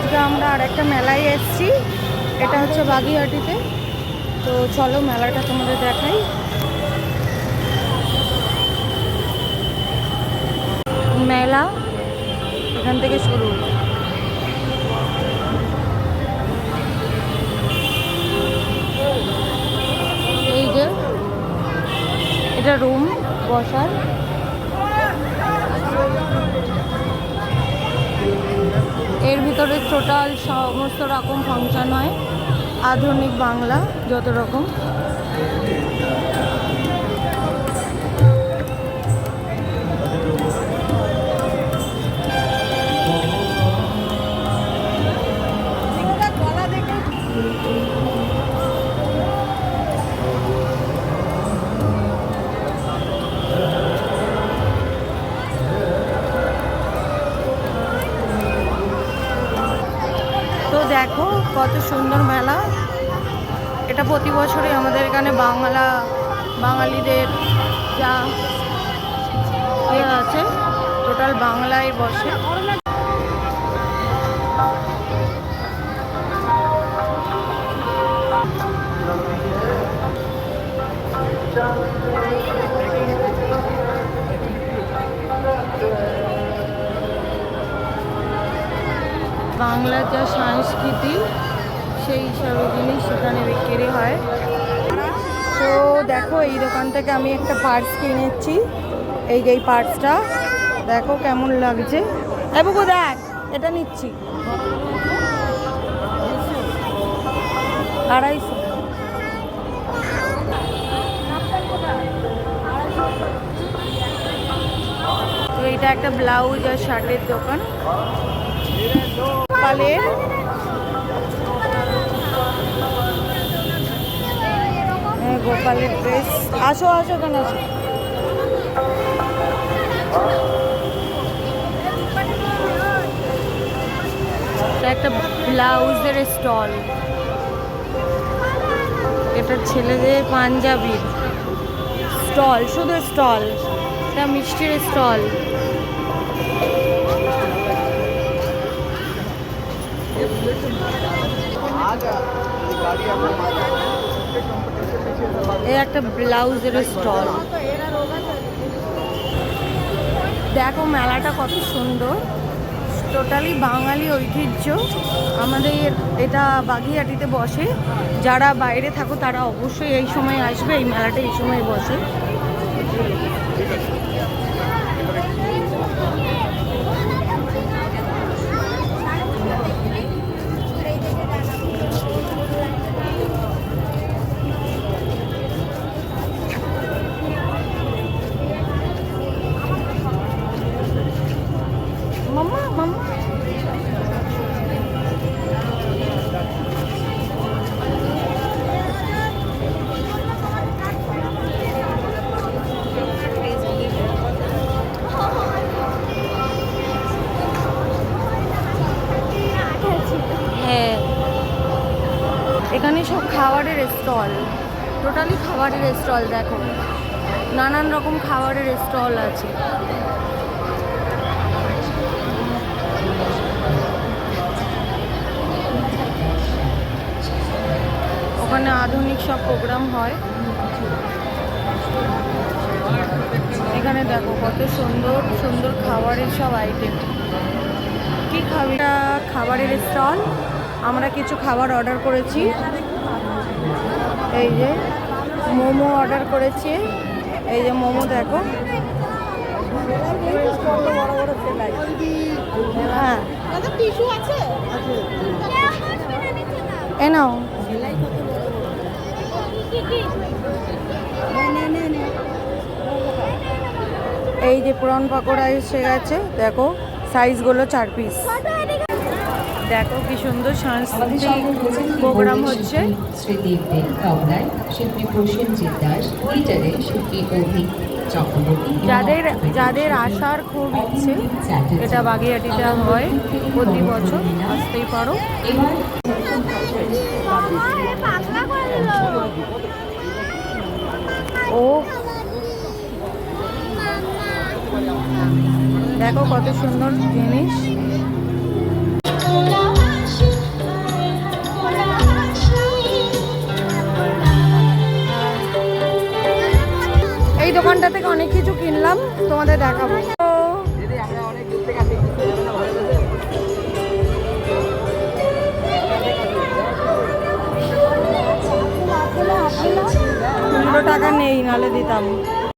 আজকে আমরা আর একটা মেলায় এসেছি, এটা হচ্ছে বাগিহাটিতে। তো চলো মেলাটা তোমাদের দেখাই। মেলা এখান থেকে শুরু। এই যে এটা রুম বসার। এর ভিতরে টোটাল সমস্ত রকম ফাংশন হয়, আধুনিক বাংলা যত রকম। তো দেখো কত সুন্দর মেলা। এটা প্রতি বছরই আমাদের এখানে বাঙালিদের যা আছে টোটাল বাংলায় বসে। বাংলার যা সংস্কৃতি সেই হিসাবে জিনিস সেখানে বিক্রি হয়। তো দেখো এই দোকান থেকে আমি একটা পার্স কিনেছি। এই যে এই পার্সটা দেখো কেমন লাগছে। এই বুবু দেখ, এটা নিচ্ছি 250। তো এটা একটা ব্লাউজ আর শার্টের দোকান। গোপালের ড্রেস। আসো আসো কেন আসো। একটা ব্লাউজের স্টল, এটা ছেলেদের পাঞ্জাবির স্টল, শুধু স্টল। এটা মিষ্টির স্টল। এই একটা ব্লাউজের স্টল। দেখো মেলাটা কত সুন্দর, টোটালি বাঙালি ঐতিহ্য। আমাদের এটা বাগিহাটিতে বসে। যারা বাইরে থাকো তারা অবশ্যই এই সময় আসবে, এই মেলাটা এই সময় বসে। মাম্মা মাম্মা হ্যাঁ, এখানে সব খাবারের স্টল, টোটালি খাবারের স্টল। দেখো নানান রকম খাবারের স্টল আছে। ওখানে আধুনিক সব প্রোগ্রাম হয়। এখানে দেখো কত সুন্দর সুন্দর খাবারের সব আইটেম। কি খাবি? খাবারের স্টল। আমরা কিছু খাবার অর্ডার করেছি। এই যে মোমো অর্ডার করেছি। এই যে মোমো দেখো। হ্যাঁ এ নাও। এই যে পুরান পাকোড়া এসে গেছে, দেখো সাইজগুলো 4 পিস। দেখো কি সুন্দর সাংস্কৃতিক প্রোগ্রাম হচ্ছে। যাদের আসার খুব ইচ্ছে, এটা বাগিহাটিতে হয় প্রতি বছর, আসতেই পারো। ও দেখো কত সুন্দর জিনিস। দোকানটা থেকে অনেক কিছু কিনলাম, তোমাদের দেখাবো। তো টাকা নেই, নালে দিতাম।